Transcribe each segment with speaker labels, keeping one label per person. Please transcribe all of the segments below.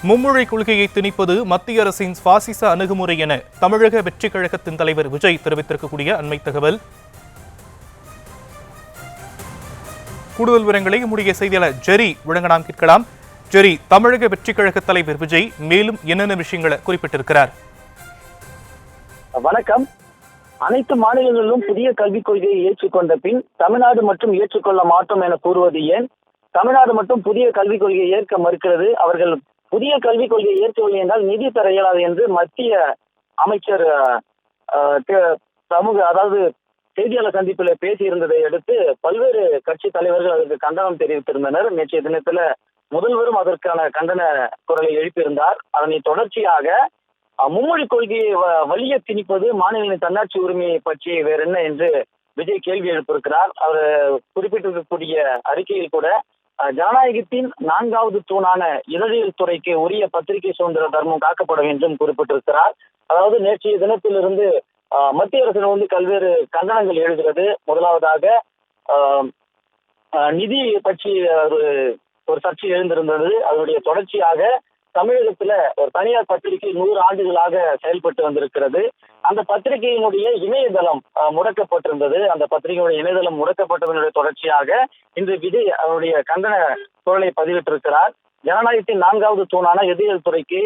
Speaker 1: மும்மொழி கொள்கையை திணிப்பது மத்திய அரசின் பாசிச அணுகுமுறை என தமிழக வெற்றி கழகத்தின் தலைவர் விஜய் தெரிவித்திருக்கக்கூடிய அண்மை தகவல். கூடுதல் விவரங்களை நம்முடைய செய்தியாளர் ஜெரி வழங்க நாம் கேட்கலாம். ஜெரி, தமிழக வெற்றி கழக தலைவர் விஜய் மேலும் என்னென்ன விஷயங்களை குறிப்பிட்டிருக்கிறார்?
Speaker 2: வணக்கம். அனைத்து மாநிலங்களிலும் புதிய கல்விக் கொள்கையை ஏற்றுக்கொண்ட பின் தமிழ்நாடு மட்டும் ஏற்றுக்கொள்ள மாட்டோம் என கூறுவது ஏன்? தமிழ்நாடு மட்டும் புதிய கல்விக் கொள்கையை ஏற்க மறுக்கிறது. அவர்கள் புதிய கல்விக் கொள்கையை ஏற்கவில்லை என்றால் நிதி தர இயலாது என்று மத்திய அமைச்சர் செய்தியாளர் சந்திப்பில் பேசியிருந்ததை அடுத்து பல்வேறு கட்சி தலைவர்கள் அதற்கு கண்டனம் தெரிவித்திருந்தனர். நேற்றைய தினத்துல முதல்வரும் அதற்கான கண்டன குரலை எழுப்பியிருந்தார். அதனை தொடர்ச்சியாக மும்மொழி கொள்கையை வலிய திணிப்பது மாநிலங்களின் தன்னாட்சி உரிமையை பற்றி வேற என்ன என்று விஜய் கேள்வி எழுப்பியிருக்கிறார். அவர் குறிப்பிட்டிருக்கக்கூடிய அறிக்கையில் கூட ஜனநாயகத்தின் 4வது தூணான இதழியல் துறைக்கு உரிய பத்திரிகை சுதந்திர தர்மம் காக்கப்பட வேண்டும் குறிப்பிட்டிருக்கிறார். அதாவது நேற்றைய தினத்திலிருந்து மத்திய அரசு பல்வேறு கண்டனங்கள் எழுகிறது. முதலாவதாக நிதி பற்றி ஒரு சர்ச்சை எழுந்திருந்தது. அதனுடைய தொடர்ச்சியாக தமிழகத்துல ஒரு தனியார் பத்திரிகை 100 ஆண்டுகளாக செயல்பட்டு வந்திருக்கிறது. அந்த பத்திரிகையினுடைய இணையதளம் முடக்கப்பட்டிருந்தது. அந்த பத்திரிகையுடைய இணையதளம் முடக்கப்பட்டதனுடைய தொடர்ச்சியாக இன்று விஜய் அவருடைய கண்டன குரலை பதிவிட்டிருக்கிறார். ஜனநாயகத்தின் 4வது தூணான எதிரியல் துறைக்கு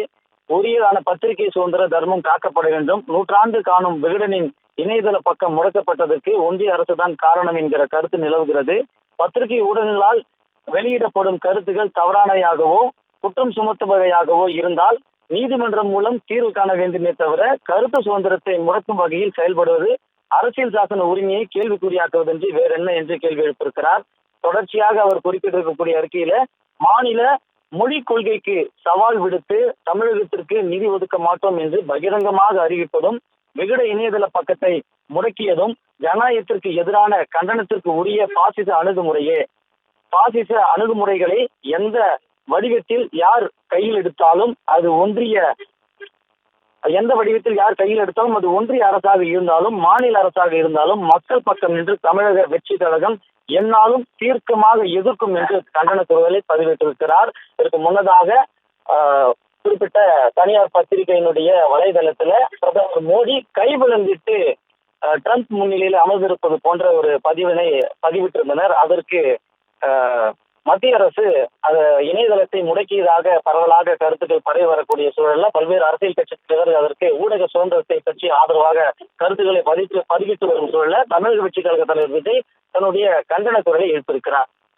Speaker 2: உரியதான பத்திரிகை சுதந்திர தர்மம் காக்கப்பட வேண்டும். 100 ஆண்டு காணும் விகடனின் இணையதள பக்கம் முடக்கப்பட்டதற்கு ஒன்றிய அரசுதான் காரணம் என்கிற கருத்து நிலவுகிறது. பத்திரிகை ஊடகங்களால் வெளியிடப்படும் கருத்துக்கள் தவறானவையாகவோ குற்றம் சுமத்துவகையாகவோ இருந்தால் நீதிமன்றம் மூலம் தீர்வு காண வேண்டுமே தவிர கருத்து சுதந்திரத்தை முடக்கும் வகையில் செயல்படுவது அரசியல் சாசன உரிமையை கேள்விக்குறியாக்குவதென்று வேற என்ன என்று கேள்வி எழுப்பியிருக்கிறார். தொடர்ச்சியாக அவர் குறிப்பிட்டிருக்கக்கூடிய அறிக்கையில மாநில மொழி கொள்கைக்கு சவால் விடுத்து தமிழகத்திற்கு நிதி ஒதுக்க மாட்டோம் என்று பகிரங்கமாக அறிவிப்பதும் விகட இணையதள பக்கத்தை முடக்கியதும் ஜனநாயகத்திற்கு எதிரான கண்டனத்திற்கு உரிய பாசிச அணுகுமுறையே. பாசிச அணுகுமுறைகளை எந்த வடிவத்தில் யார் கையில் எடுத்தாலும் அது ஒன்றிய அரசாக இருந்தாலும் மாநில அரசாக இருந்தாலும் மக்கள் பக்கம் நின்று தமிழக வெற்றி கழகம் என்னாலும் தீர்க்கமாக எதிர்க்கும் என்று கண்டன குரலை பதிவிட்டிருக்கிறார். இதற்கு முன்னதாக குறிப்பிட்ட தனியார் பத்திரிகையினுடைய வலைதளத்துல பிரதமர் மோடி கைவிளங்கிட்டு ட்ரம்ப் முன்னிலையில் அமர்ந்திருப்பது போன்ற ஒரு பதிவினை பதிவிட்டிருந்தனர். அதற்கு மத்திய அரசு இணையதளத்தை முடக்கியதாக பரவலாக கருத்துக்கள் பரவி வரக்கூடிய சூழல்ல பல்வேறு அரசியல் கட்சி தலைவர்கள் அதற்கு ஊடக சுதந்திரத்தை பற்றி ஆதரவாக கருத்துக்களை பதிவிட்டு வரும் சூழல்ல தமிழக வெற்றி கழக தலைவர் விஜய் தன்னுடைய கண்டன குரலை எழுப்பியிருக்கிறார்.